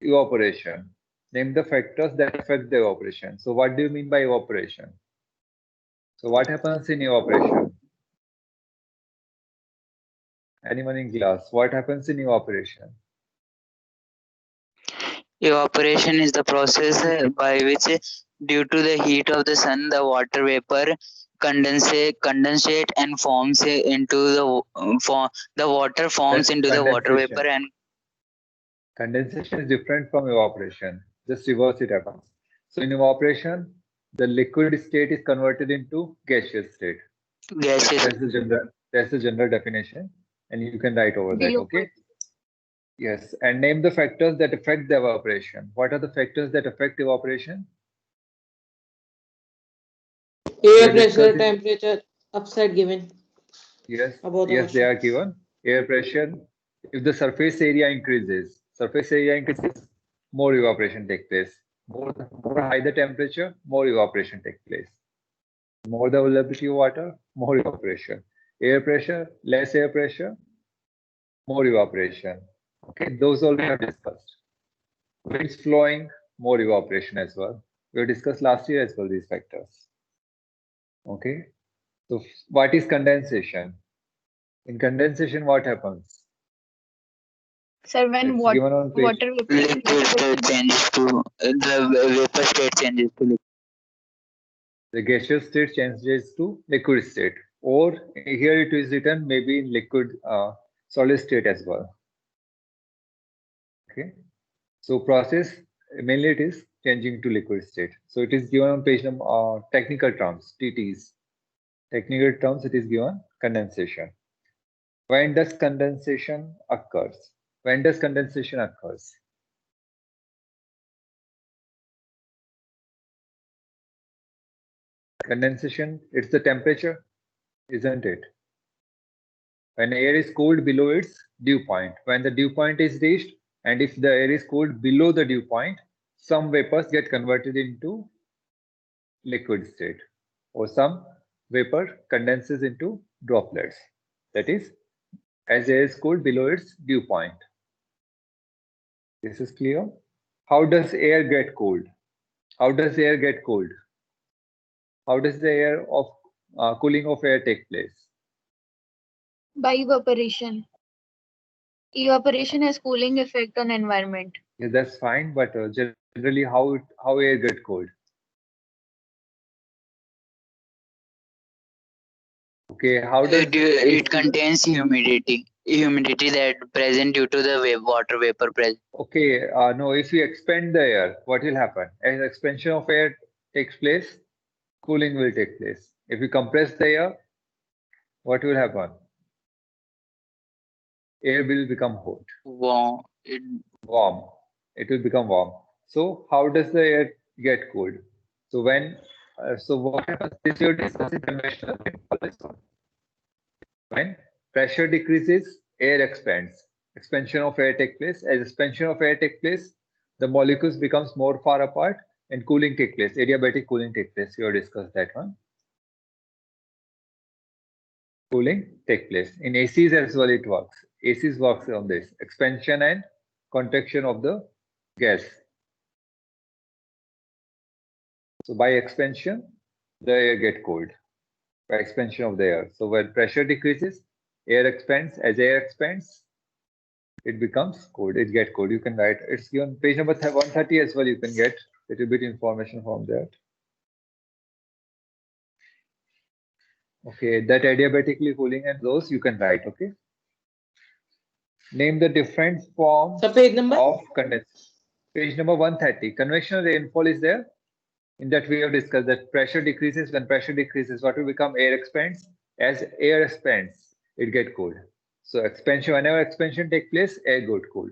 evaporation. Name the factors that affect the evaporation. So what do you mean by evaporation? So what happens in evaporation? Anyone in class? What happens in evaporation? Evaporation is the process by which, due to the heat of the sun, the water vapor condensate and forms into the water forms That's into the water vapor condensation. and Condensation is different from evaporation. Just reverse it happens. So in evaporation, the liquid state is converted into gaseous state. gases. That's the general definition, and you can write over that. Vapor. Okay. Yes, and name the factors that affect the evaporation. What are the factors that affect evaporation? We Air are pressure, discussing. temperature, upside given Yes, about the yes, they question. are given. Air pressure. If the surface area increases, more evaporation take place. More high the temperature, more evaporation take place. More the availability of water, more evaporation. Air pressure, less air pressure, more evaporation. Okay, those all we have discussed. Winds flowing, more evaporation as well. We discussed last year as well these factors. Okay, so what is condensation? In condensation, what happens? Sir, when It's given on page. water vapor Liquid state changes to the vapor state changes to liquid. The gaseous state changes to liquid state, or here it is written maybe in liquid solid state as well. Okay, so process mainly it is changing to liquid state. So it is given on page number technical terms TTs. Technical terms it is given condensation. When does condensation occurs? When does condensation occurs? Condensation, it's the temperature, isn't it? When air is cooled below its dew point. When the dew point is reached, and if the air is cooled below the dew point, some vapors get converted into liquid state, or some vapor condenses into droplets. That is, as air is cooled below its dew point. This is clear. How does air get cooled? How does air get cooled? How does the air of cooling of air take place? by evaporation. Evaporation has cooling effect on environment. Yeah, that's fine, but generally, how air get cooled? Okay, how does It AC? contains humidity that present due to the water vapor present. Okay, no, if you expand the air, what will happen? As expansion of air takes place, cooling will take place. If you compress the air, what will happen? Air will become hot, Wow. warm. It will become warm. So how does the air get cooled? So so what happens? This you're discussing conventional rainfall as well. When pressure decreases, air expands. Expansion of air takes place. As expansion of air takes place, the molecules becomes more far apart and cooling takes place. Adiabatic cooling takes place. We have discussed that one. Cooling take place. In ACs as well it works. ACs works on this. Expansion and contraction of the gas. So by expansion, the air get cooled. By expansion of the air. So when pressure decreases, air expands. As air expands, it becomes cold. It get cold. You can write. It's given page number 130 as well. You can get a little bit information from that. Okay, that adiabatically cooling and those you can write. Okay. Name the different forms So page number? of condensation. Page number 130. Convectional rainfall is there. In that we have discussed that pressure decreases. When pressure decreases, what will become? Air expands. As air expands, it get cold. So expansion, whenever expansion take place, air get cooled.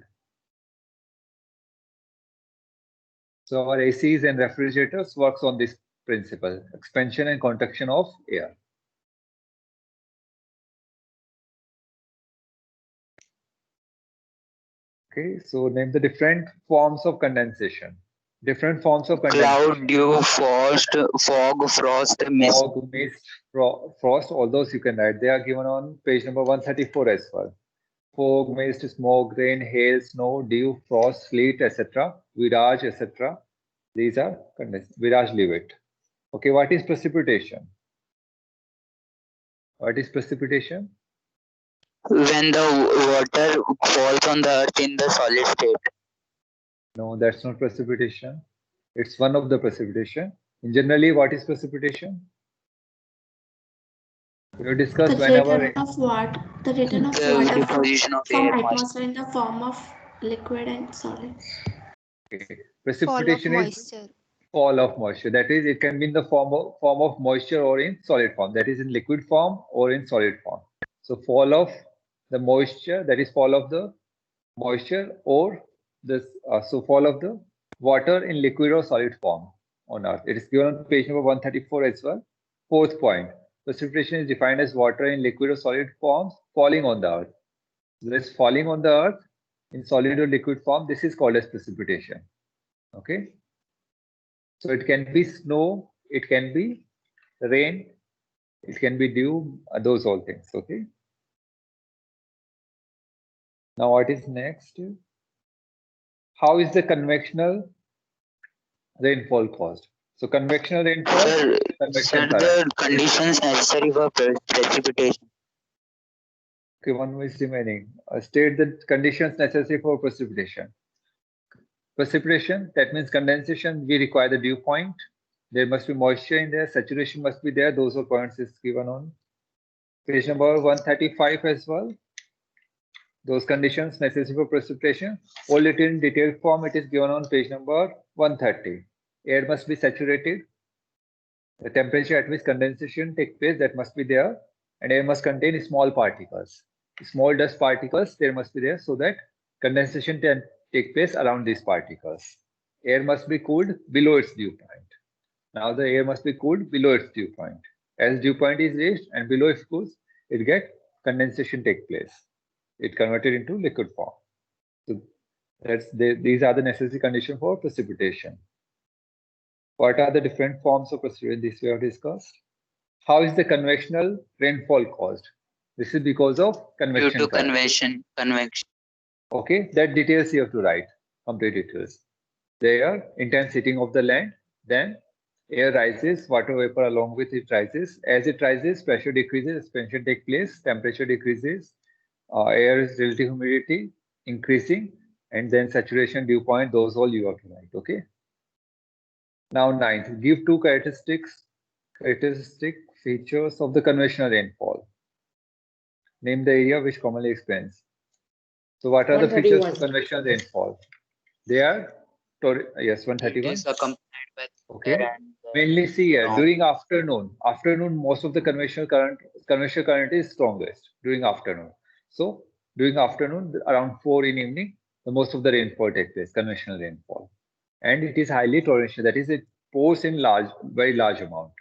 So our ACs and refrigerators works on this principle, expansion and contraction of air. Okay, so name the different forms of condensation. Different forms of Cloud, condensation. dew, frost, fog, frost, mist. Fog, mist, frost, all those you can write. They are given on page number 134 as well. fog, mist, smoke, rain, hail, snow, dew, frost, sleet, etc. Viraj, etc. These are condensed. Viraj, leave it. Okay, what is precipitation? What is precipitation? When the water falls on the earth in the solid state. No, that's not precipitation. It's one of the precipitation. In generally, what is precipitation? We discussed The whenever. return of what? The return of The water deposition of from air moisture. atmosphere in the form of liquid and solid. Okay. Fall of Precipitation is moisture. fall of moisture. That is, it can be in the form of moisture or in solid form. That is in liquid form or in solid form. So fall of the moisture, that is fall of the moisture, or this so fall of the water in liquid or solid form on earth. It is given on page number 134 as well. Fourth point. Precipitation is defined as water in liquid or solid forms falling on the earth. This falling on the earth in solid or liquid form, this is called as precipitation. Okay. So it can be snow, it can be rain, it can be dew, those all things. Okay. Now what is next? How is the convectional rainfall caused? So convectional rainfall, Sir, convection the current. conditions necessary for precipitation. Okay, one is remaining. State the conditions necessary for precipitation. Precipitation, that means condensation, we require the dew point. There must be moisture in there, saturation must be there. Those are points is given on page number 135 as well. Those conditions necessary for precipitation. All it in detailed form, it is given on page number 130. Air must be saturated. The temperature at which condensation takes place, that must be there. And air must contain small particles. Small dust particles, there must be there so that condensation can take place around these particles. Air must be cooled below its dew point. Now the air must be cooled below its dew point. As dew point is raised and below it cools, it get condensation take place. It converted into liquid form. So these are the necessary conditions for precipitation. What are the different forms of precipitation? This we have discussed. How is the convectional rainfall caused? This is because of convection. Due to convection. Okay, that details you have to write. Complete details. There, intense heating of the land, then air rises, water vapor along with it rises. As it rises, pressure decreases, expansion takes place, temperature decreases, air is relative humidity increasing, and then saturation, dew point, those all you have to write. Okay. Now ninth, give two characteristic features of the conventional rainfall. Name the area which commonly explains. So what are the features of conventional rainfall? They are, yes, 131. It is accompanied by okay. Mainly see here during afternoon. Afternoon, most of the conventional current is strongest during afternoon. So during afternoon, around 4 in evening, the most of the rainfall takes place, conventional rainfall. And it is highly torrential. That is, it pours in very large amount.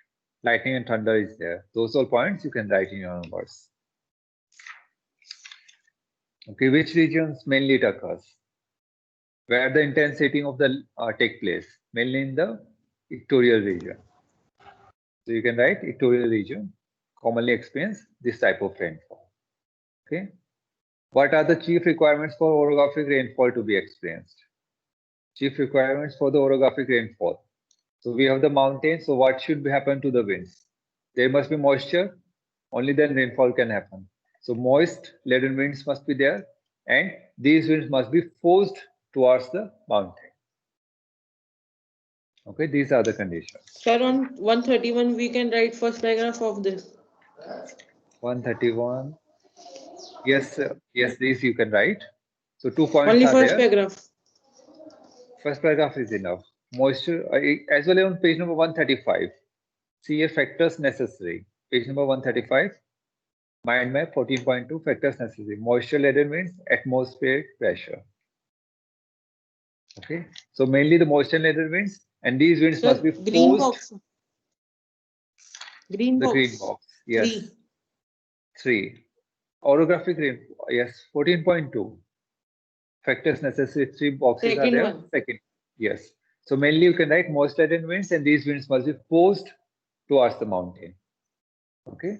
Lightning and thunder is there. Those are points you can write in your numbers. Okay, which regions mainly it occurs? Where the intense heating of the take place? Mainly in the equatorial region. So you can write equatorial region commonly experience this type of rainfall. Okay. What are the chief requirements for orographic rainfall to be experienced? Chief requirements for the orographic rainfall. So we have the mountains. So what should happen to the winds? There must be moisture. Only then rainfall can happen. So moist, laden winds must be there, and these winds must be forced towards the mountain. Okay, these are the conditions. Sir, on 131, we can write first paragraph of this. 131. Yes, yes, these you can write. So 2 points only are first there. paragraph. First paragraph is enough. Moisture, as well as on page number 135. See here factors necessary. Page number 135. Mind map 14.2 factors necessary. Moisture, laden winds, atmospheric pressure. Okay. So mainly the moisture laden winds, and these winds must be green forced. box. Green the box. green box. Yes. 3. Orographic rainfall. Yes. 14.2. Factors necessary. 3 boxes Second are there. one. Second. Yes. So mainly you can write most laden winds, and these winds must be forced towards the mountain. Okay.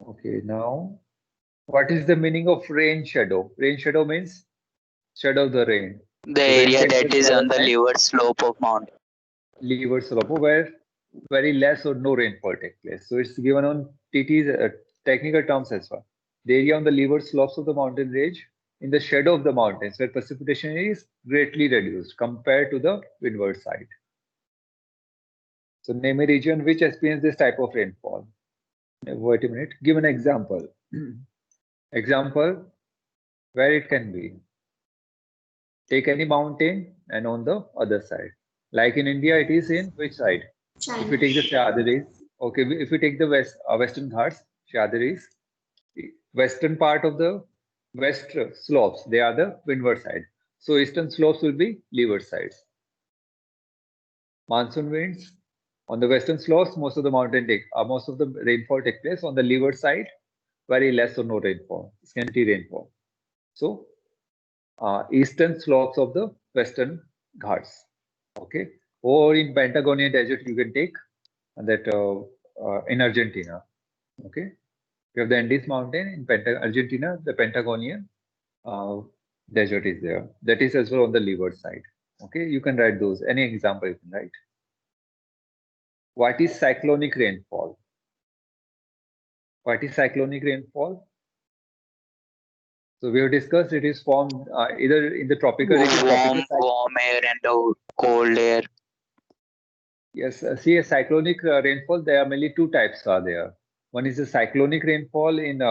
Okay. Now What is the meaning of rain shadow? Rain shadow means shadow of the rain. The So rain area that centers is the on other the side, leeward slope of mountain. leeward slope, where very less or no rainfall takes place. So it's given on TT's technical terms as well. The area on the leeward slopes of the mountain range in the shadow of the mountains where precipitation is greatly reduced compared to the windward side. So name a region which experiences this type of rainfall. Wait a minute, give an example. Example where it can be. Take any mountain and on the other side. Like in India, it is in which side? If we China. take the Shadaris, okay, if we take the Western Ghats, Shadaris, western part of the west slopes, they are the windward side. So eastern slopes will be leeward sides. Monsoon winds on the western slopes, most of the rainfall take place on the leeward side, very less or no rainfall, scanty rainfall. So eastern slopes of the western Ghats, okay, or in Patagonian desert you can take that in Argentina, okay. We have the Andes mountain in Argentina, the Patagonian desert is there. That is as well on the leeward side. Okay, you can write those. Any example you can write. What is cyclonic rainfall? What is cyclonic rainfall? So we have discussed it is formed either in the tropical region. Warm air and the cold air. Yes, see a cyclonic rainfall. There are mainly two types are there. One is the cyclonic rainfall in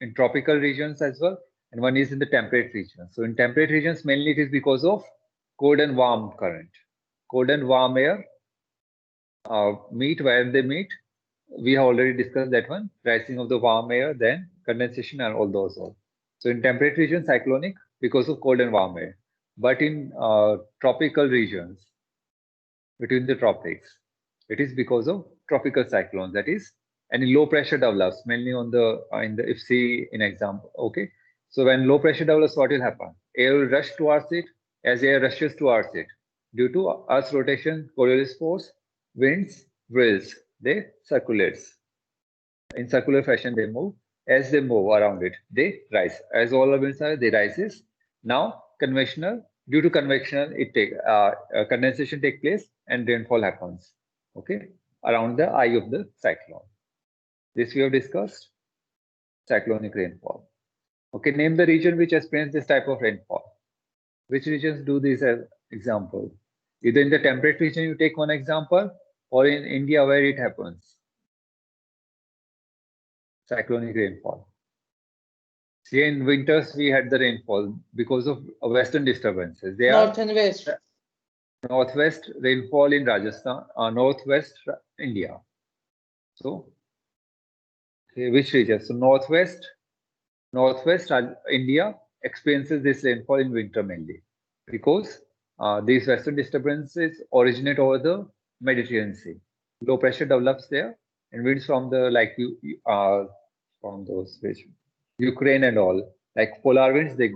in tropical regions as well, and one is in the temperate regions. So in temperate regions, mainly it is because of cold and warm current. Cold and warm air meet where they meet. We have already discussed that one. Rising of the warm air, then condensation and all those all. So in temperate regions, cyclonic because of cold and warm air. But in tropical regions, between the tropics, it is because of tropical cyclones. That is, any low pressure develops mainly on the in the if see in example. Okay, so when low pressure develops, what will happen? Air will rush towards it. As air rushes towards it, due to Earth's rotation, Coriolis force, winds, whirls, they circulates. In circular fashion, they move. As they move around it, they rise. As all the winds are, they rises. Now, convectional, due to convection, condensation take place and rainfall happens. Okay, around the eye of the cyclone. This we have discussed. Cyclonic rainfall. Okay, name the region which experiences this type of rainfall. Which regions do this as example? Either in the temperate region, you take one example, or in India where it happens. Cyclonic rainfall. See, in winters we had the rainfall because of western disturbances. They North and west. Northwest rainfall in Rajasthan, northwest India. So, okay, which region? So northwest India experiences this rainfall in winter mainly because these western disturbances originate over the Mediterranean Sea. Low pressure develops there, and winds from the from those which Ukraine and all, like polar winds, they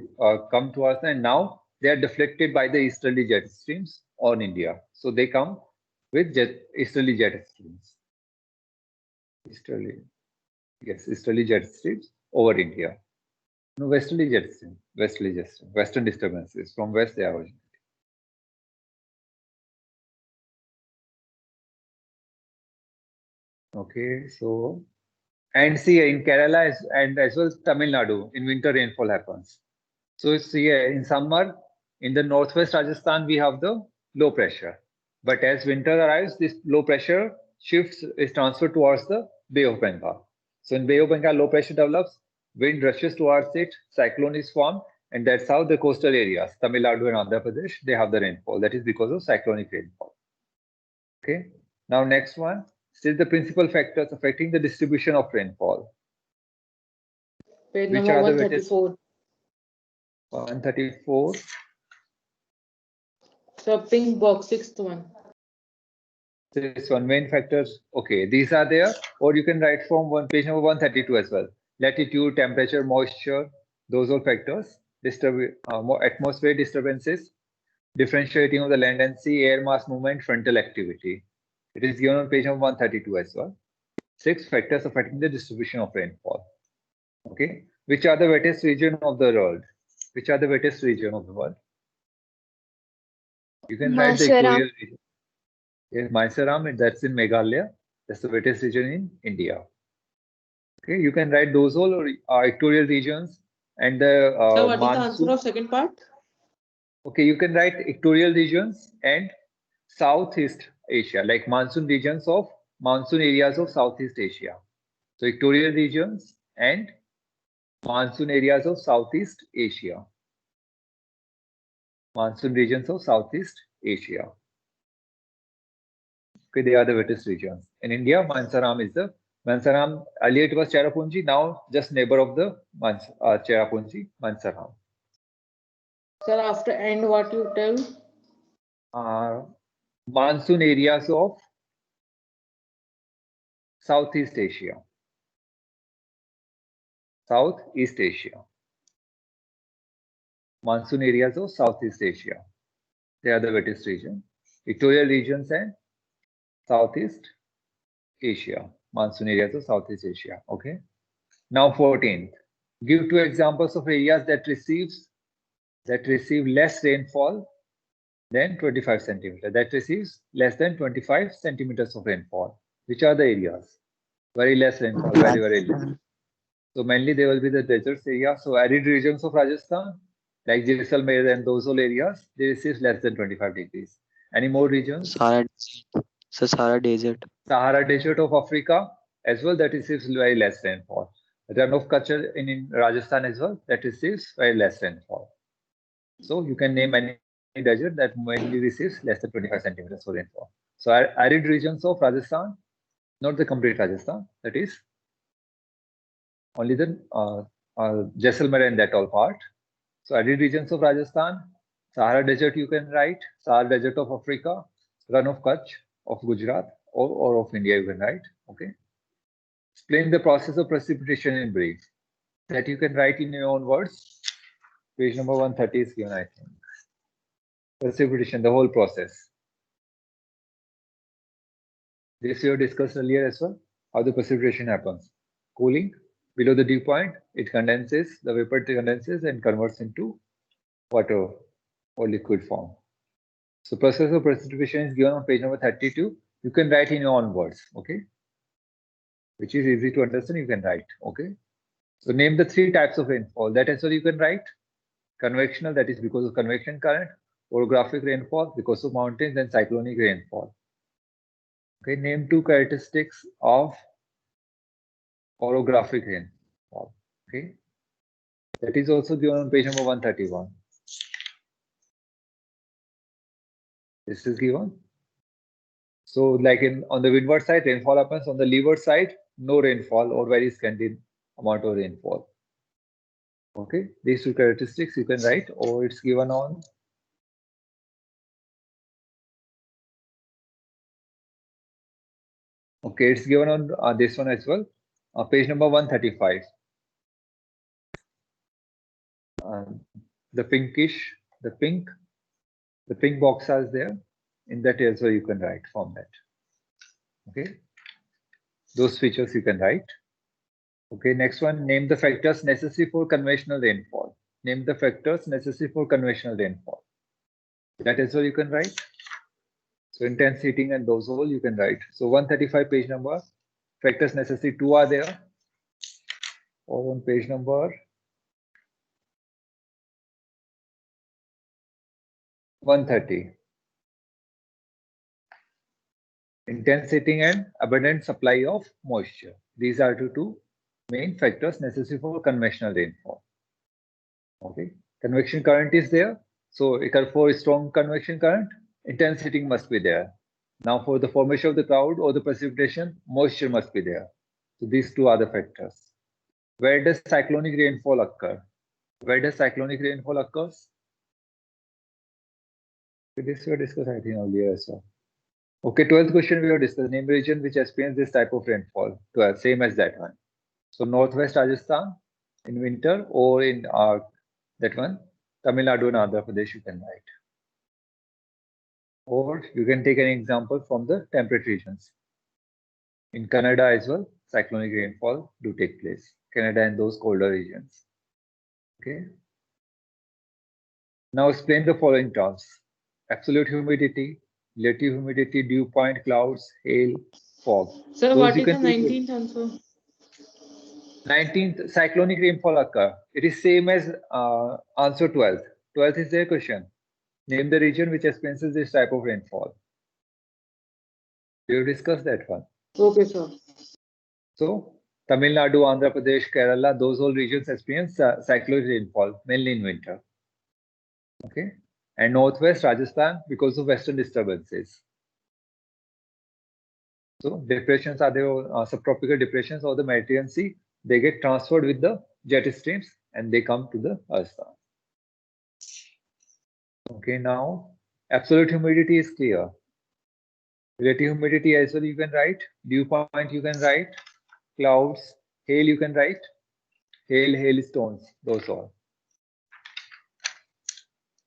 come to us, and now they are deflected by the easterly jet streams on India. So they come with easterly jet streams. Easterly jet streams over India. No, westerly jet stream. Western disturbances from west they are originating. Okay, so and see in Kerala and as well as Tamil Nadu in winter rainfall happens. So see in summer in the northwest Rajasthan we have the low pressure, but as winter arrives, this low pressure is transferred towards the Bay of Bengal. So in Bay of Bengal, low pressure develops, wind rushes towards it, cyclone is formed, and that's how the coastal areas, Tamil Nadu and Andhra Pradesh, they have the rainfall. That is because of cyclonic rainfall. Okay. Now next one. Still the principal factors affecting the distribution of rainfall. Page Which number are the 134. 134. So pink box, sixth one. This one, main factors. Okay, these are there, or you can write from page number 132 as well. Latitude, temperature, moisture, those are factors. Atmospheric disturbances, differentiating of the land and sea, air mass movement, frontal activity. It is given on page number 132 as well. 6 factors affecting the distribution of rainfall. Okay, which are the wettest region of the world? Which are the wettest region of the world? You can write the Matharan. equatorial region. Yes, Matharan, that's in Meghalaya. That's the wettest region in India. Okay, you can write those all equatorial regions and the Sir, what is the answer monsoon. of second part? Okay, you can write equatorial regions and Southeast Asia, like monsoon regions of monsoon areas of Southeast Asia. So equatorial regions and monsoon areas of Southeast Asia. Monsoon regions of Southeast Asia. Okay, they are the wettest regions. In India, Mansaram is the Mansaram. Earlier it was Cherrapunji, now just neighbor of the Cherrapunji, Mansaram. Sir, after and what you tell? Monsoon areas of Southeast Asia. Southeast Asia. Monsoon areas of Southeast Asia. They are the wettest region. Equatorial regions and Southeast Asia. Monsoon areas of Southeast Asia. Okay. Now 14th. Give 2 examples of areas that receive less rainfall than 25 centimeters. That receives less than 25 centimeters of rainfall. Which are the areas? Very less rainfall, very less. So mainly they will be the desert area. So arid regions of Rajasthan, like Jaisalmer and those all areas, they receive less than 25 degrees. Any more regions? Sahara Desert. Sahara Desert of Africa as well, that receives very less rainfall. Run of Kutch in Rajasthan as well, that receives very less rainfall. So you can name any desert that mainly receives less than 25 centimeters of rainfall. So arid regions of Rajasthan, not the complete Rajasthan, that is only the Jaisalmer and that all part. So arid regions of Rajasthan, Sahara Desert you can write, Sahara Desert of Africa, Run of Kutch of Gujarat or of India you can write. Okay. Explain the process of precipitation in brief. That you can write in your own words. Page number 130 is given, I think. Precipitation, the whole process. This we have discussed earlier as well. How the precipitation happens. Cooling below the dew point, it condenses, the vapor condenses and converts into water or liquid form. So process of precipitation is given on page number 32. You can write in your own words, okay? Which is easy to understand, you can write, okay? So name the 3 types of rainfall. That is what you can write. Convectional, that is because of convection current. Orographic rainfall, because of mountains, and cyclonic rainfall. Okay, name 2 characteristics of orographic rainfall. Okay, that is also given on page number 131. This is given. So, like on the windward side, rainfall happens. On the leeward side, no rainfall or very scanty amount of rainfall. Okay, these 2 characteristics you can write, or it's given on okay, it's given on this one as well, page number 135. The pink box is there. In that also you can write from that. Okay, those features you can write. Okay, next one, name the factors necessary for conventional rainfall. Name the factors necessary for conventional rainfall. That is what you can write. So intense heating and those all you can write. So 135 page number, factors necessary 2 are there. Or on page number 130. Intense heating and abundant supply of moisture. These are the 2 main factors necessary for conventional rainfall. Okay, convection current is there. So for strong convection current, intense heating must be there. Now for the formation of the cloud or the precipitation, moisture must be there. So these 2 are the factors. Where does cyclonic rainfall occur? Where does cyclonic rainfall occurs? This we discussed, I think, earlier as well. Okay, 12th question we have discussed. Name region which experience this type of rainfall. 12, same as that one. So northwest Rajasthan in winter, or in that one, Tamil Nadu and Andhra Pradesh you can write. Or you can take an example from the temperate regions. In Canada as well, cyclonic rainfall do take place. Canada and those colder regions. Okay. Now explain the following terms: absolute humidity, relative humidity, dew point, clouds, hail, fog. Sir, Those what you is the can do. 19th answer? 19th cyclonic rainfall occur. It is same as answer 12th. 12th is their question. Name the region which experiences this type of rainfall. We have discussed that one. Okay, sir. So Tamil Nadu, Andhra Pradesh, Kerala, those all regions experience cyclonic rainfall mainly in winter. Okay, and northwest Rajasthan because of western disturbances. So depressions are the subtropical depressions or the Mediterranean Sea. They get transferred with the jet streams and they come to the Rajasthan. Okay, now absolute humidity is clear. Relative humidity as well you can write. Dew point you can write. Clouds, hail you can write. Hailstones, those all.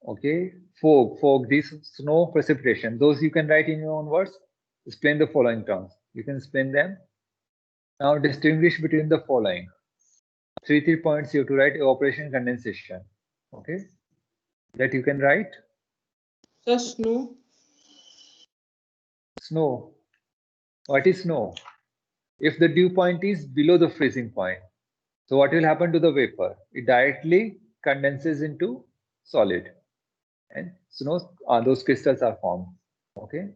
Okay, fog, this snow precipitation, those you can write in your own words. Explain the following terms. You can explain them. Now distinguish between the following. 3 points you have to write: evaporation, condensation. Okay, that you can write. Sir, snow. Snow. What is snow? If the dew point is below the freezing point, so what will happen to the vapor? It directly condenses into solid, and snow, those crystals are formed. Okay.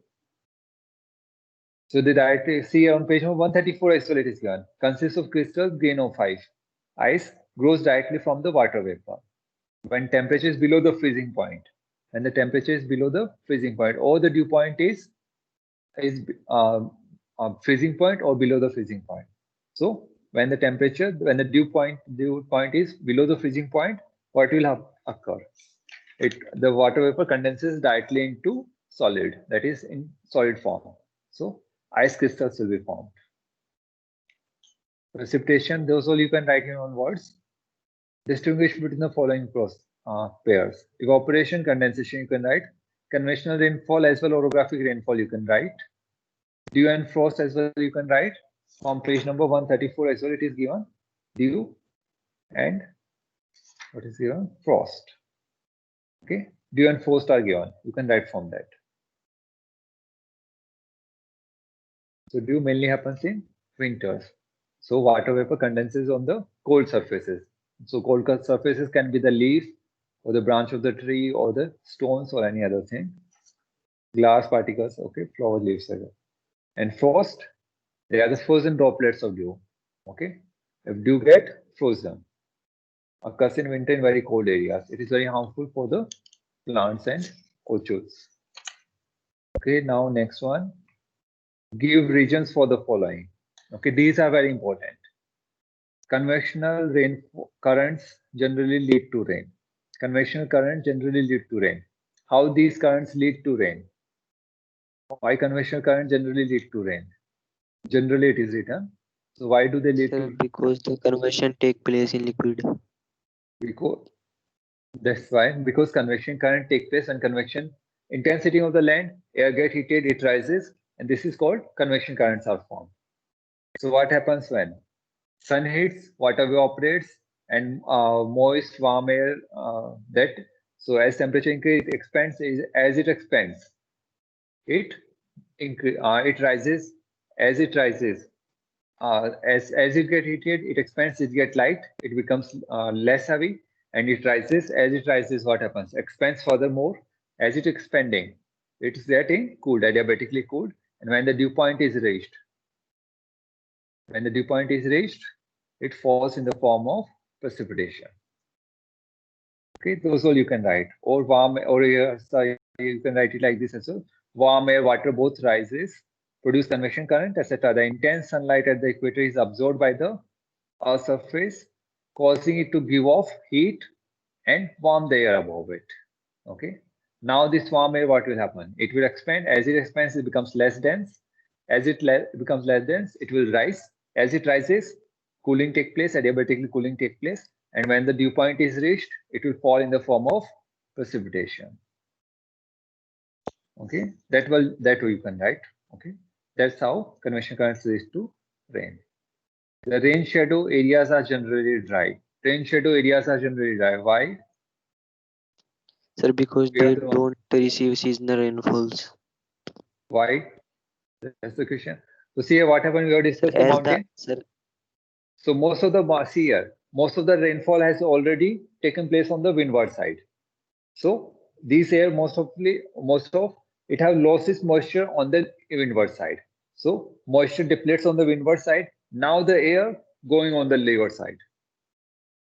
So they directly see on page 134 as well it is given. Consists of crystals, grain of ice. Ice grows directly from the water vapor. When temperature is below the freezing point, when the temperature is below the freezing point, or the dew point is freezing point or below the freezing point. So when the dew point is below the freezing point, what will occur? The water vapor condenses directly into solid, that is in solid form. So ice crystals will be formed. Precipitation, those all you can write in your own words. Distinguish between the following pairs. Evaporation, condensation you can write. Conventional rainfall as well orographic rainfall you can write. Dew and frost as well you can write. From page number 134 as well it is given. Dew and what is given? Frost. Okay. Dew and frost are given. You can write from that. So dew mainly happens in winters. So water vapor condenses on the cold surfaces. So cold surfaces can be the leaf or the branch of the tree or the stones or any other thing. Glass particles, okay, flower leaves. And frost, they are the frozen droplets of dew. Okay, if dew get frozen, occurs in winter in very cold areas. It is very harmful for the plants and orchards. Okay, now next one. Give regions for the following. Okay, these are very important. Convectional rain currents generally lead to rain. Convectional currents generally lead to rain. How these currents lead to rain? Why convectional currents generally lead to rain? Generally it is written. So why do they lead to? Because the conversion take place in liquid. Because that's why, because convection current take place when convection intensity of the land, air get heated, it rises, and this is called convection currents are formed. So what happens when sun hits, water evaporates, and moist warm air so as temperature increase, it expands. As it expands, it rises. As it rises, as it get heated, it expands. It get light. It becomes less heavy, and it rises. As it rises, what happens? Expands furthermore. As it expanding, it is getting cooled, adiabatically cooled, and when the dew point is reached, it falls in the form of precipitation. Okay, those all you can write. Or warm, or you can write it like this as well. Warm air, water both rises, produce convection current, etc. The intense sunlight at the equator is absorbed by the Earth's surface, causing it to give off heat and warm the air above it. Okay. Now this warm air, what will happen? It will expand. As it expands, it becomes less dense. As it becomes less dense, it will rise. As it rises, cooling take place, adiabatically cooling take place. And when the dew point is reached, it will fall in the form of precipitation. Okay, that way you can write. Okay, that's how convection currents leads to rain. The rain shadow areas are generally dry. Rain shadow areas are generally dry. Why? Sir, because We have they to know don't receive seasonal rainfalls. why. That's the question. So see here what happened. We have Sir, discussed the as the mountain. sir, So most of the see here, most of the rainfall has already taken place on the windward side. So these air most of it have lost its moisture on the windward side. So moisture depletes on the windward side. Now the air going on the leeward side.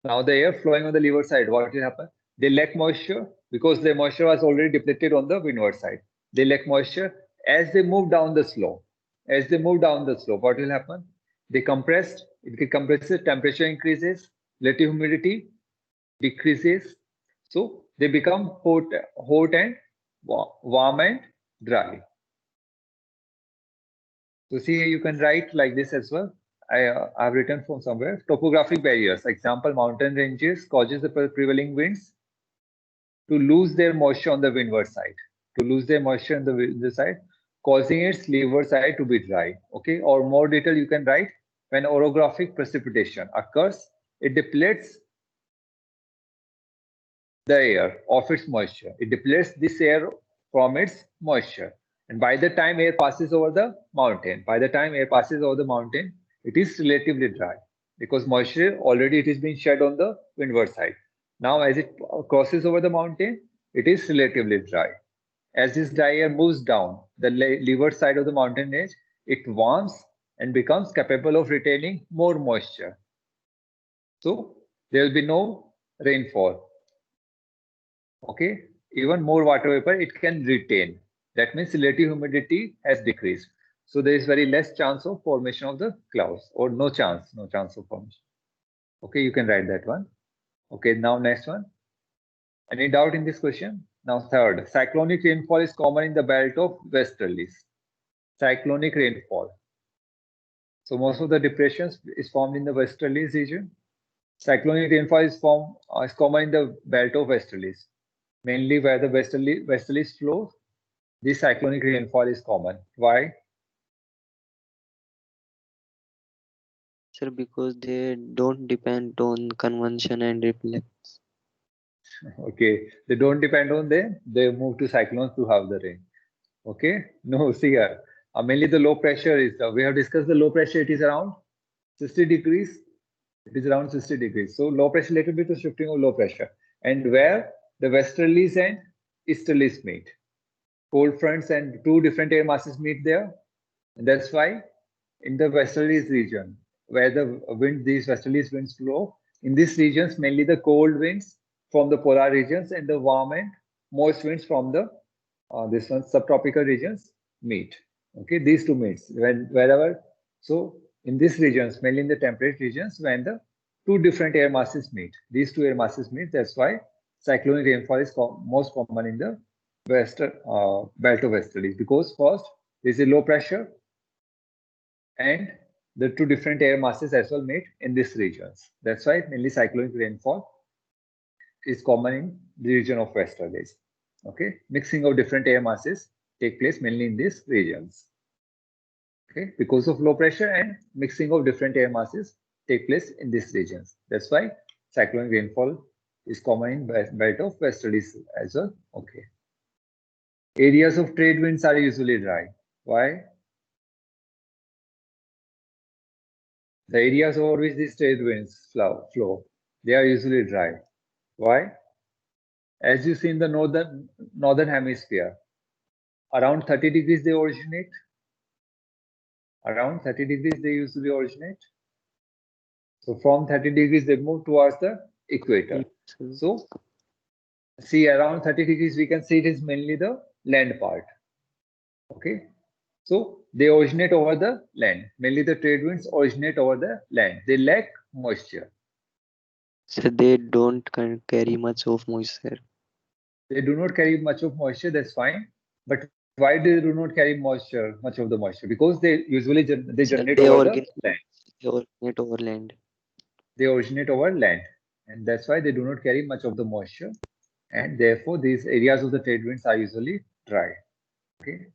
Now the air flowing on the leeward side, what will happen? They lack moisture because the moisture was already depleted on the windward side. They lack moisture as they move down the slope. As they move down the slope, what will happen? They compress, it compresses, temperature increases, relative humidity decreases. So they become hot and warm and dry. So see, you can write like this as well. I've written from somewhere. Topographic barriers. Example, mountain ranges causes the prevailing winds to lose their moisture on the windward side. To lose their moisture on the windward side, causing its leeward side to be dry. Okay, or more detail you can write when orographic precipitation occurs, it depletes the air of its moisture. It depletes this air from its moisture. And by the time air passes over the mountain, it is relatively dry because moisture already it is being shed on the windward side. Now as it crosses over the mountain, it is relatively dry. As this dry air moves down the leeward side of the mountain range, it warms and becomes capable of retaining more moisture. So there will be no rainfall. Okay, even more water vapor it can retain. That means relative humidity has decreased. So there is very less chance of formation of the clouds or no chance of formation. Okay, you can write that one. Okay, now next one. Any doubt in this question? Now third, cyclonic rainfall is common in the belt of westerlies. Cyclonic rainfall. So most of the depressions is formed in the westerlies region. Cyclonic rainfall is common in the belt of westerlies, mainly where the westerlies flow. This cyclonic rainfall is common. Why? sir, because they don't depend on convection and reflex. Okay, they don't depend on them. They move to cyclones to have the rain. Okay, no, see here. Mainly the low pressure is, we have discussed the low pressure, it is around 60 degrees. It is around 60 degrees. So low pressure, little bit of shifting of low pressure. And where the westerlies and easterlies meet. Cold fronts and two different air masses meet there. And that's why in the westerlies region, where the these westerlies winds flow, in these regions, mainly the cold winds from the polar regions and the warm and moist winds from the this one subtropical regions meet. Okay, these two meets wherever. So in these regions, mainly in the temperate regions, when the two different air masses meet, these two air masses meet. That's why cyclonic rainfall is most common in the western belt of westerlies, because first there is a low pressure and the two different air masses as well meet in these regions. That's why mainly cyclonic rainfall is common in the region of westerlies. Okay, mixing of different air masses take place mainly in these regions. Okay, because of low pressure and mixing of different air masses take place in these regions. That's why cyclonic rainfall is common in belt of westerlies as well. Okay. Areas of trade winds are usually dry. Why? The areas over which these trade winds flow, they are usually dry. Why? As you see in the northern hemisphere, around 30 degrees they originate. Around 30 degrees they usually originate. So from 30 degrees they move towards the equator. So see around 30 degrees we can see it is mainly the land part. Okay. So they originate over the land. Mainly the trade winds originate over the land. They lack moisture. So they don't carry much of moisture. They do not carry much of moisture, that's fine. But why they do not carry much of the moisture? Because they usually they generate over the land. They originate over land. They originate over land. And that's why they do not carry much of the moisture. And therefore, these areas of the trade winds are usually dry. Okay.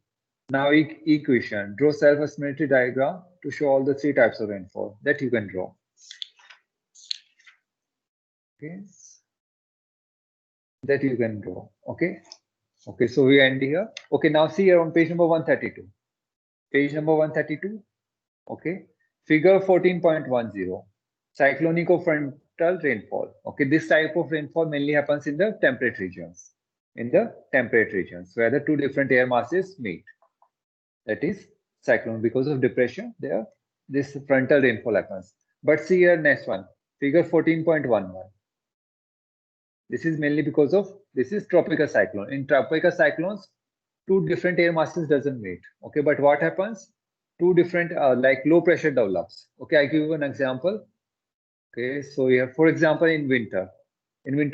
Now, equation. Draw self-explanatory diagram to show all the 3 types of rainfall that you can draw. Okay, that you can draw. Okay, okay, so we end here. Okay, now see here on page number 132. Page number 132. Okay, figure 14.10, cyclonico-frontal rainfall. Okay, this type of rainfall mainly happens in the temperate regions. In the temperate regions where the 2 different air masses meet. That is cyclone. Because of depression, there this frontal rainfall happens. But see here next one, figure 14.11. This is mainly because of this is tropical cyclone. In tropical cyclones, 2 different air masses doesn't meet. Okay, but what happens? 2 different like low pressure develops. Okay, I give you an example. Okay, so here, for example, in winter,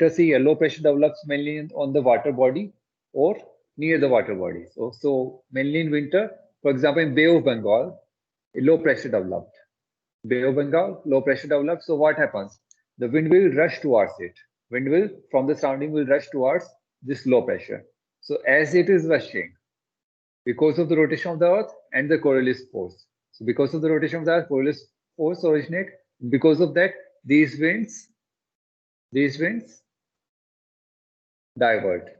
see here, low pressure develops mainly on the water body or near the water body. So mainly in winter, for example, in Bay of Bengal, a low pressure developed. Bay of Bengal, low pressure developed. So what happens? The wind will rush towards it. Wind will from the surrounding will rush towards this low pressure. So as it is rushing, because of the rotation of the earth and the Coriolis force. So because of the rotation of the earth, Coriolis force originate. Because of that, these winds divert.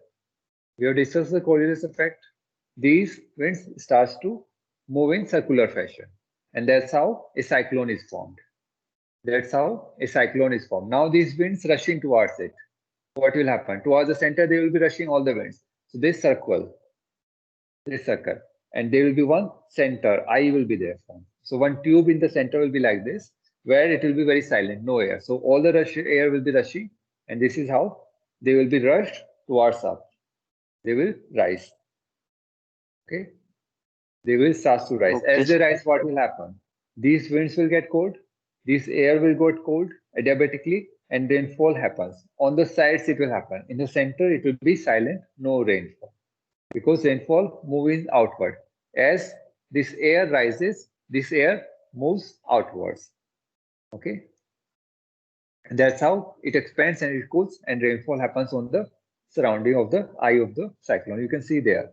We have discussed the Coriolis effect. These winds starts to move in circular fashion, and that's how a cyclone is formed. That's how a cyclone is formed. Now these winds rushing towards it. What will happen? Towards the center, they will be rushing all the winds. So this circle, and there will be one center. I will be there. So one tube in the center will be like this, where it will be very silent, no air. So all the air will be rushing, and this is how they will be rushed towards up. They will rise. Okay, they will start to rise. Okay. As they rise, what will happen? These winds will get cold. This air will get cold adiabatically, and rainfall happens. On the sides, it will happen. In the center, it will be silent, no rainfall, because rainfall moves outward. As this air rises, this air moves outwards. Okay, and that's how it expands and it cools, and rainfall happens on the surrounding of the eye of the cyclone. You can see there,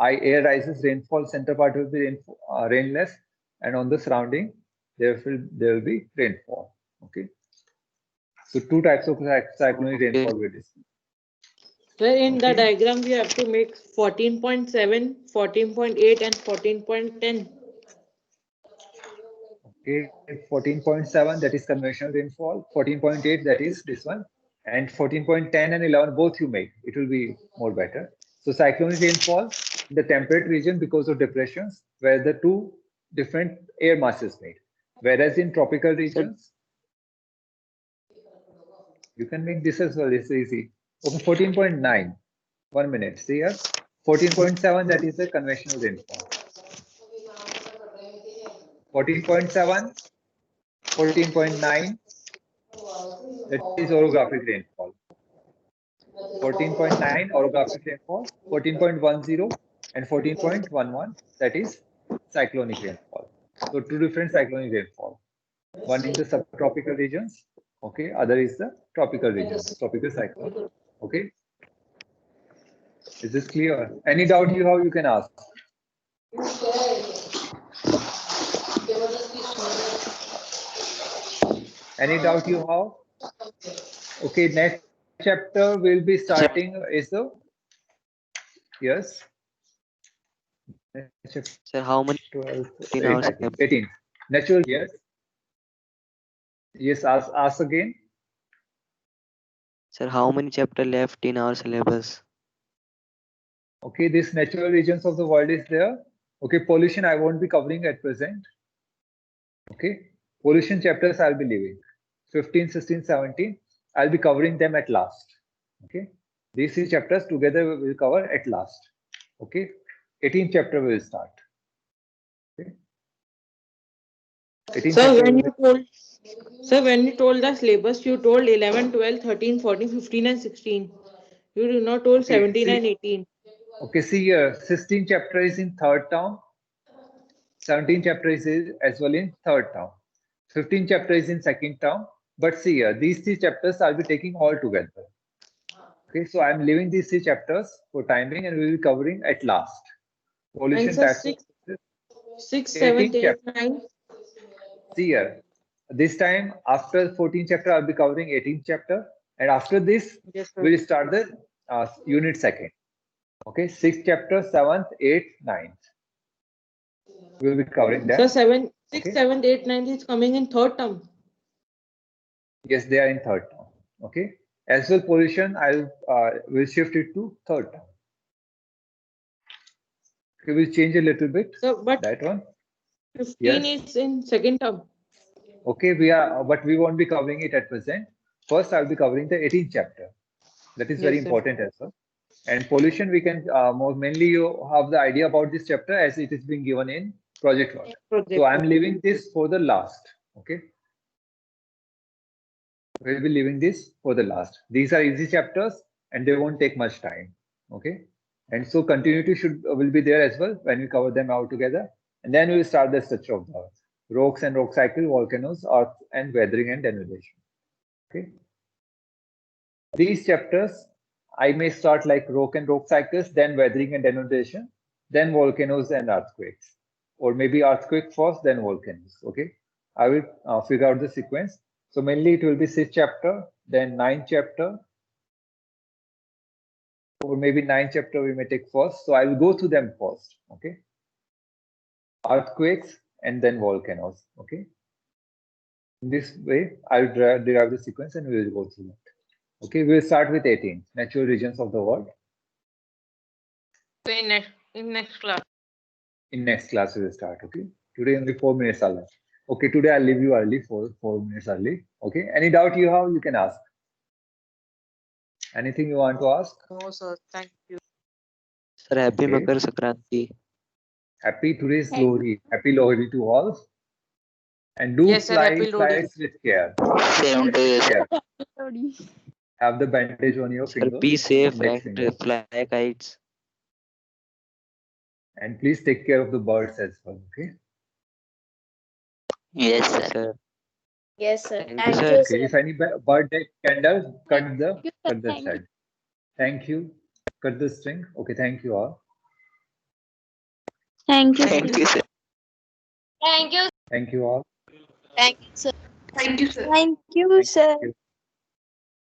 air rises, rainfall, center part will be rainless, and on the surrounding there will be rainfall. Okay, so 2 types of cyclonic rainfall we discussed. So in the Okay. diagram, we have to make 14.7, 14.8 and 14.10. Okay, 14.7, that is conventional rainfall. 14.8, that is this one, and 14.10 and 11 both you make. It will be more better. So cyclonic rainfall in the temperate region because of depressions where the 2 different air masses meet. Whereas in tropical regions, you can make this as well. It's easy. Okay, 14.9. 1 minute. See here, 14.7, that is the conventional rainfall. 14.7, 14.9, that is orographic rainfall. 14.9 orographic rainfall, 14.10 and 14.11, that is cyclonic rainfall. So 2 different cyclonic rainfall. One in the subtropical regions, okay, other is the tropical regions, tropical cyclone. Okay, is this clear? Any doubt you have, you can ask. Any doubt you have? Okay, next chapter will be starting is the yes. Sir, how many 12, 18 hours 18. Natural, yes. Yes, ask again. Sir, how many chapter left in our syllabus? Okay, this natural regions of the world is there. Okay, pollution I won't be covering at present. Okay, pollution chapters I'll be leaving. 15, 16, 17. I'll be covering them at last. Okay, these 3 chapters together we will cover at last. Okay, 18th chapter will start. Okay. 18th So chapter when you told the syllabus, you told 11, 12, 13, 14, 15 and 16. You did not told 17 and 18. Okay, see here, 16th chapter is in 3rd term. 17th chapter is as well in 3rd term. 15th chapter is in 2nd term. But see here, these 3 chapters I'll be taking all together. Okay, so I'm leaving these 3 chapters for timing, and we will be covering at last. Pollution And sir, types. 6, 7, 8, 9. See here, this time after 14th chapter, I'll be covering 18th chapter, and after this, Yes, sir. we'll start the unit second. Okay, 6th chapter, 7th, 8th, 9th. We'll be covering that. Sir, 7, 6, Okay. 7, 8, 9 is coming in third term. Yes, they are in third term. Okay. As well, pollution, I'll will shift it to third term. Okay, we'll change a little bit. Sir, but That one. 15 Yes. is in second term. Okay, but we won't be covering it at present. First, I'll be covering the 18th chapter. That is very Yes, sir. important as well. And pollution, we can mainly you have the idea about this chapter as it is being given in project work. Project So I'm work. leaving this for the last. Okay. We'll be leaving this for the last. These are easy chapters and they won't take much time. Okay. And so continuity will be there as well when we cover them all together. And then we'll start the structure of the earth. Rocks and rock cycle, volcanoes, earth and weathering and denudation. Okay. These chapters, I may start like rock and rock cycles, then weathering and denudation, then volcanoes and earthquakes. Or maybe earthquake first, then volcanoes. Okay. I will figure out the sequence. So mainly it will be 6th chapter, then 9th chapter, or maybe 9th chapter we may take first. So I will go through them first. Okay. Earthquakes and then volcanoes. Okay. In this way, I will derive the sequence and we will go through that. Okay, we will start with 18, natural regions of the world. In next class. In next class, we will start. Okay, today only 4 minutes are left. Okay, today I'll leave you early, 4 minutes early. Okay, any doubt you have, you can ask. Anything you want to ask? No, sir. Thank you. Sir, happy Okay. Makar Sankranti. Happy today's Lohri. Happy Lohri to all. And do Yes, sir, fly happy Lohri. kites with care. Same to you, sir. Have the bandage on your Sir, finger. be safe index and finger. fly kites. And please take care of the birds as well. Okay. Yes, sir. Yes, sir. Yes, sir. Thank you, Thank sir. you, Okay. If any bird take candle, cut the side. Thank you. Cut the string. Okay. Thank you all. Thank you. Thank you, sir. Thank you. Thank you all. Thank you, sir. Thank you, sir. Thank you, sir. Thank you.